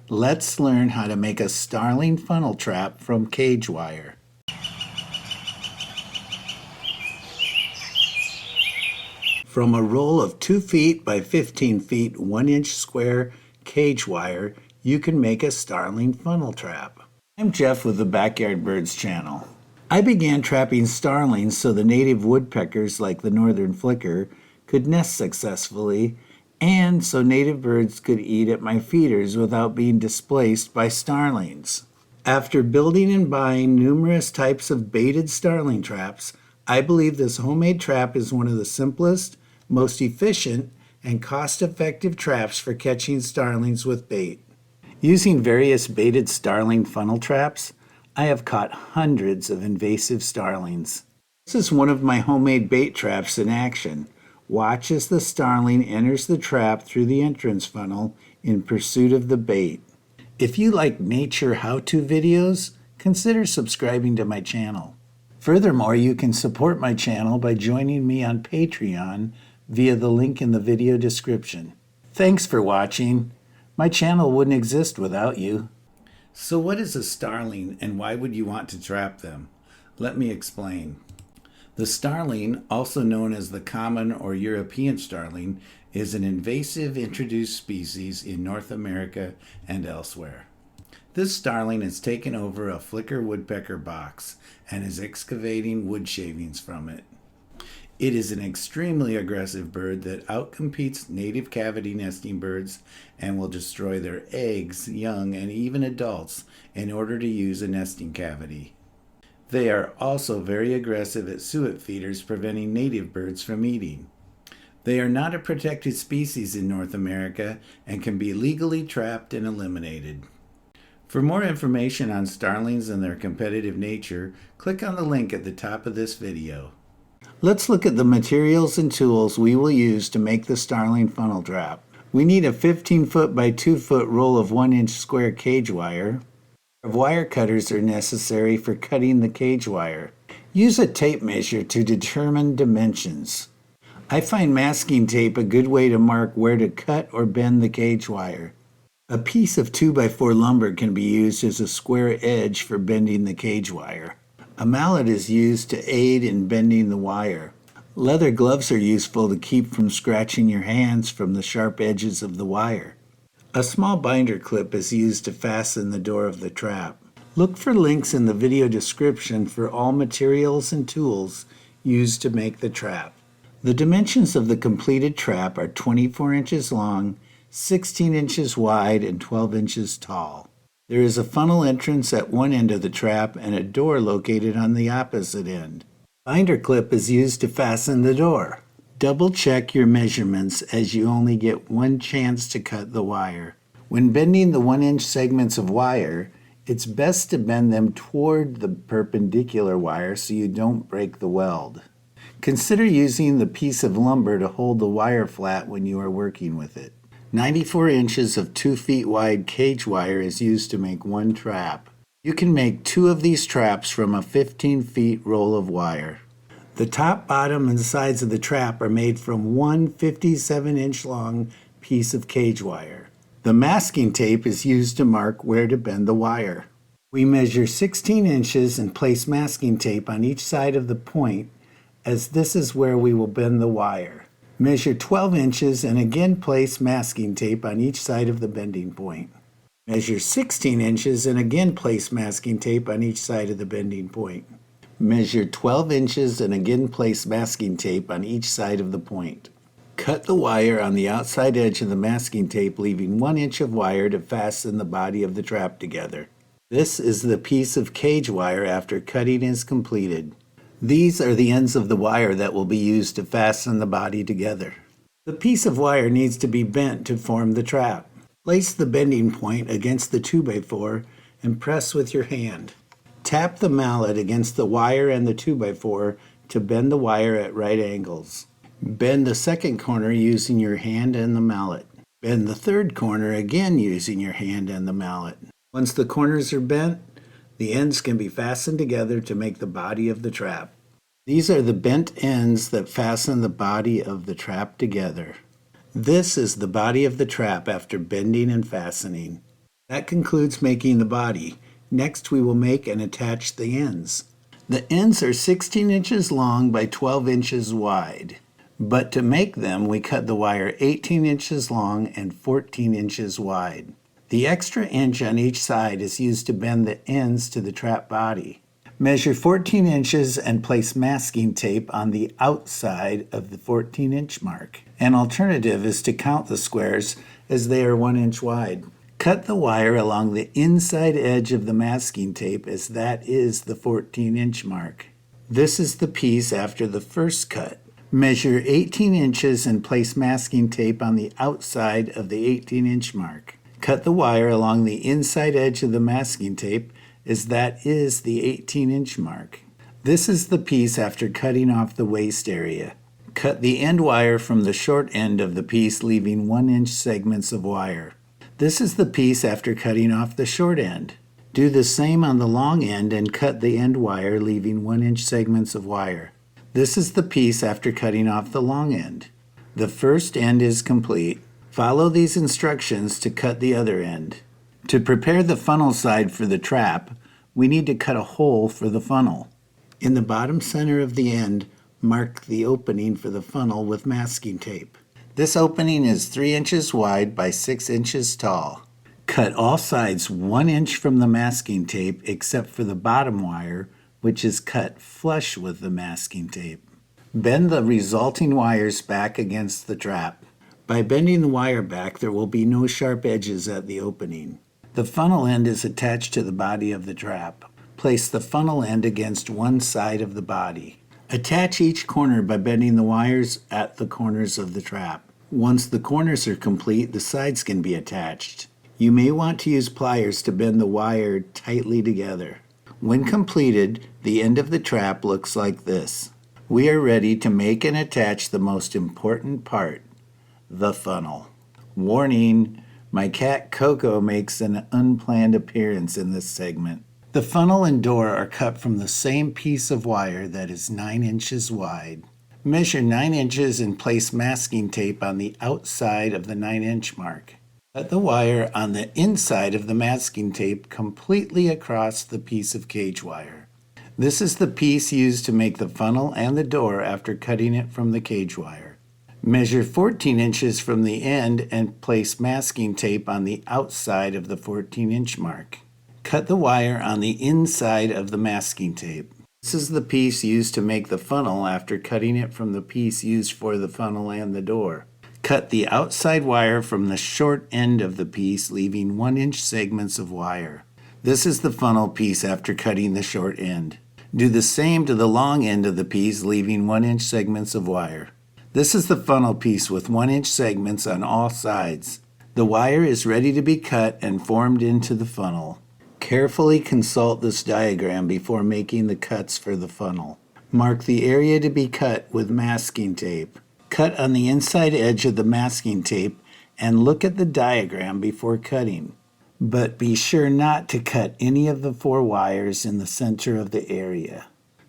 Let's learn how to make a Starling funnel trap from cage wire. From a roll of 2 feet by 15 feet, 1 inch square cage wire, you can make a Starling funnel trap. I'm Jeff with the Backyard Birds channel. I began trapping starlings so the native woodpeckers like the northern flicker could nest successfully, and so native birds could eat at my feeders without being displaced by starlings. After building and buying numerous types of baited starling traps, I believe this homemade trap is one of the simplest, most efficient, and cost-effective traps for catching starlings with bait. Using various baited starling funnel traps, I have caught hundreds of invasive starlings. This is one of my homemade bait traps in action. Watch as the starling enters the trap through the entrance funnel in pursuit of the bait. If you like nature how-to videos, consider subscribing to my channel. Furthermore, you can support my channel by joining me on Patreon via the link in the video description. Thanks for watching. My channel wouldn't exist without you. So what is a starling and why would you want to trap them? Let me explain. The starling, also known as the common or European starling, is an invasive introduced species in North America and elsewhere. This starling has taken over a flicker woodpecker box and is excavating wood shavings from it. It is an extremely aggressive bird that outcompetes native cavity nesting birds and will destroy their eggs, young, and even adults in order to use a nesting cavity. They are also very aggressive at suet feeders, preventing native birds from eating. They are not a protected species in North America and can be legally trapped and eliminated. For more information on starlings and their competitive nature, click on the link at the top of this video. Let's look at the materials and tools we will use to make the starling funnel trap. We need a 15-foot by 2-foot roll of 1-inch square cage wire. Wire cutters are necessary for cutting the cage wire. Use a tape measure to determine dimensions. I find masking tape a good way to mark where to cut or bend the cage wire. A piece of 2x4 lumber can be used as a square edge for bending the cage wire. A mallet is used to aid in bending the wire. Leather gloves are useful to keep from scratching your hands from the sharp edges of the wire. A small binder clip is used to fasten the door of the trap. Look for links in the video description for all materials and tools used to make the trap. The dimensions of the completed trap are 24 inches long, 16 inches wide, and 12 inches tall. There is a funnel entrance at one end of the trap and a door located on the opposite end. Binder clip is used to fasten the door. Double check your measurements as you only get one chance to cut the wire. When bending the 1-inch segments of wire, it's best to bend them toward the perpendicular wire so you don't break the weld. Consider using the piece of lumber to hold the wire flat when you are working with it. 94 inches of 2 feet wide cage wire is used to make one trap. You can make 2 of these traps from a 15 feet roll of wire. The top, bottom, and sides of the trap are made from one 57-inch long piece of cage wire. The masking tape is used to mark where to bend the wire. We measure 16 inches and place masking tape on each side of the point, as this is where we will bend the wire. Measure 12 inches and again place masking tape on each side of the bending point. Measure 16 inches and again place masking tape on each side of the bending point. Measure 12 inches and again place masking tape on each side of the point. Cut the wire on the outside edge of the masking tape, leaving 1 inch of wire to fasten the body of the trap together. This is the piece of cage wire after cutting is completed. These are the ends of the wire that will be used to fasten the body together. The piece of wire needs to be bent to form the trap. Place the bending point against the 2x4 and press with your hand. Tap the mallet against the wire and the 2x4 to bend the wire at right angles. Bend the second corner using your hand and the mallet. Bend the third corner again using your hand and the mallet. Once the corners are bent, the ends can be fastened together to make the body of the trap. These are the bent ends that fasten the body of the trap together. This is the body of the trap after bending and fastening. That concludes making the body. Next, we will make and attach the ends. The ends are 16 inches long by 12 inches wide. But to make them, we cut the wire 18 inches long and 14 inches wide. The extra inch on each side is used to bend the ends to the trap body. Measure 14 inches and place masking tape on the outside of the 14-inch mark. An alternative is to count the squares as they are 1 inch wide. Cut the wire along the inside edge of the masking tape as that is the 14-inch mark. This is the piece after the first cut. Measure 18 inches and place masking tape on the outside of the 18-inch mark. Cut the wire along the inside edge of the masking tape as that is the 18-inch mark. This is the piece after cutting off the waist area. Cut the end wire from the short end of the piece, leaving 1-inch segments of wire. This is the piece after cutting off the short end. Do the same on the long end and cut the end wire, leaving 1-inch segments of wire. This is the piece after cutting off the long end. The first end is complete. Follow these instructions to cut the other end. To prepare the funnel side for the trap, we need to cut a hole for the funnel. In the bottom center of the end, mark the opening for the funnel with masking tape. This opening is 3 inches wide by 6 inches tall. Cut all sides 1 inch from the masking tape except for the bottom wire, which is cut flush with the masking tape. Bend the resulting wires back against the trap. By bending the wire back, there will be no sharp edges at the opening. The funnel end is attached to the body of the trap. Place the funnel end against one side of the body. Attach each corner by bending the wires at the corners of the trap. Once the corners are complete, the sides can be attached. You may want to use pliers to bend the wire tightly together. When completed, the end of the trap looks like this. We are ready to make and attach the most important part, the funnel. Warning, my cat Coco makes an unplanned appearance in this segment. The funnel and door are cut from the same piece of wire that is 9 inches wide. Measure 9 inches and place masking tape on the outside of the 9-inch mark. Cut the wire on the inside of the masking tape completely across the piece of cage wire. This is the piece used to make the funnel and the door after cutting it from the cage wire. Measure 14 inches from the end and place masking tape on the outside of the 14-inch mark. Cut the wire on the inside of the masking tape. This is the piece used to make the funnel after cutting it from the piece used for the funnel and the door. Cut the outside wire from the short end of the piece, leaving 1-inch segments of wire. This is the funnel piece after cutting the short end. Do the same to the long end of the piece, leaving 1-inch segments of wire. This is the funnel piece with 1-inch segments on all sides. The wire is ready to be cut and formed into the funnel. Carefully consult this diagram before making the cuts for the funnel. Mark the area to be cut with masking tape. Cut on the inside edge of the masking tape and look at the diagram before cutting. But be sure not to cut any of the 4 wires in the center of the area.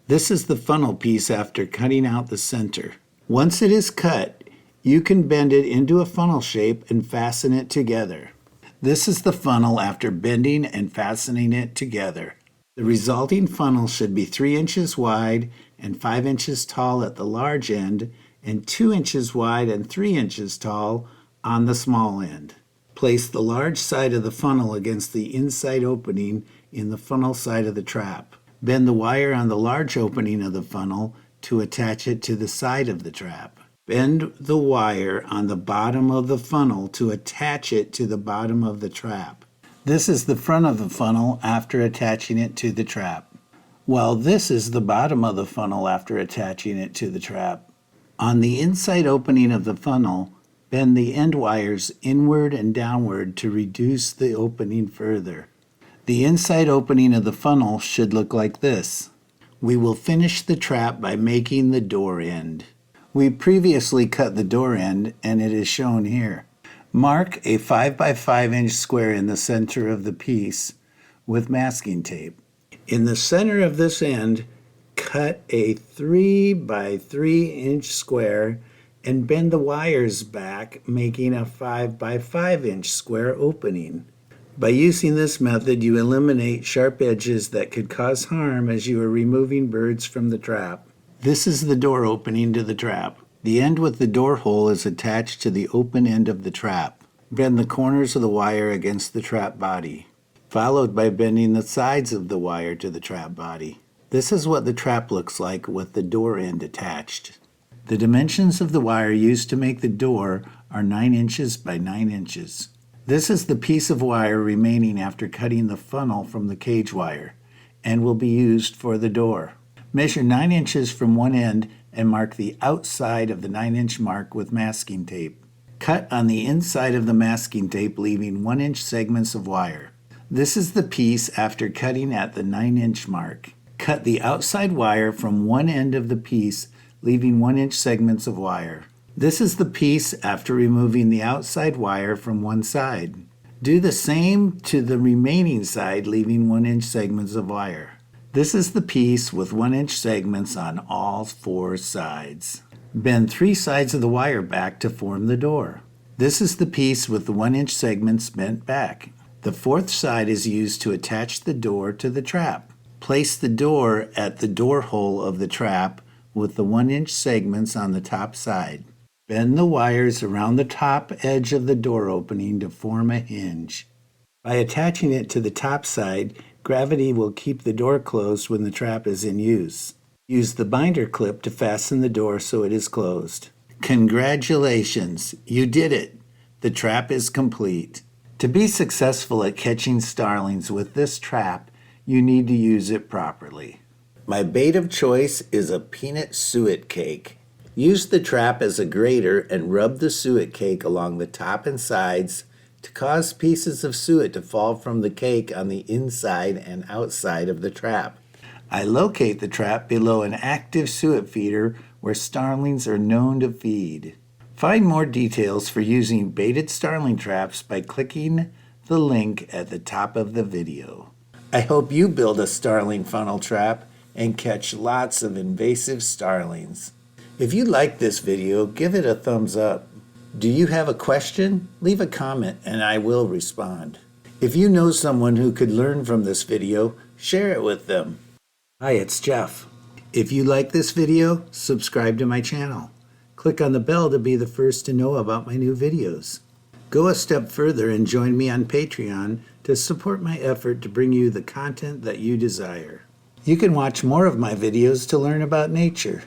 This is the funnel piece after cutting out the center. Once it is cut, you can bend it into a funnel shape and fasten it together. This is the funnel after bending and fastening it together. The resulting funnel should be 3 inches wide and 5 inches tall at the large end and 2 inches wide and 3 inches tall on the small end. Place the large side of the funnel against the inside opening in the funnel side of the trap. Bend the wire on the large opening of the funnel to attach it to the side of the trap. Bend the wire on the bottom of the funnel to attach it to the bottom of the trap. This is the front of the funnel after attaching it to the trap, while this is the bottom of the funnel after attaching it to the trap. On the inside opening of the funnel, bend the end wires inward and downward to reduce the opening further. The inside opening of the funnel should look like this. We will finish the trap by making the door end. We previously cut the door end and it is shown here. Mark a 5 by 5 inch square in the center of the piece with masking tape. In the center of this end, cut a 3 by 3 inch square and bend the wires back, making a 5 by 5 inch square opening. By using this method, you eliminate sharp edges that could cause harm as you are removing birds from the trap. This is the door opening to the trap. The end with the door hole is attached to the open end of the trap. Bend the corners of the wire against the trap body, followed by bending the sides of the wire to the trap body. This is what the trap looks like with the door end attached. The dimensions of the wire used to make the door are 9 inches by 9 inches. This is the piece of wire remaining after cutting the funnel from the cage wire and will be used for the door. Measure 9 inches from one end and mark the outside of the 9-inch mark with masking tape. Cut on the inside of the masking tape, leaving 1-inch segments of wire. This is the piece after cutting at the 9-inch mark. Cut the outside wire from one end of the piece, leaving 1-inch segments of wire. This is the piece after removing the outside wire from one side. Do the same to the remaining side, leaving 1-inch segments of wire. This is the piece with 1-inch segments on all 4 sides. Bend 3 sides of the wire back to form the door. This is the piece with the 1-inch segments bent back. The 4th side is used to attach the door to the trap. Place the door at the door hole of the trap with the 1-inch segments on the top side. Bend the wires around the top edge of the door opening to form a hinge. By attaching it to the top side, gravity will keep the door closed when the trap is in use. Use the binder clip to fasten the door so it is closed. Congratulations, you did it! The trap is complete. To be successful at catching starlings with this trap, you need to use it properly. My bait of choice is a peanut suet cake. Use the trap as a grater and rub the suet cake along the top and sides to cause pieces of suet to fall from the cake on the inside and outside of the trap. I locate the trap below an active suet feeder where starlings are known to feed. Find more details for using baited starling traps by clicking the link at the top of the video. I hope you build a starling funnel trap and catch lots of invasive starlings. If you like this video, give it a thumbs up. Do you have a question? Leave a comment and I will respond. If you know someone who could learn from this video, share it with them. Hi, it's Jeff. If you like this video, subscribe to my channel. Click on the bell to be the first to know about my new videos. Go a step further and join me on Patreon to support my effort to bring you the content that you desire. You can watch more of my videos to learn about nature.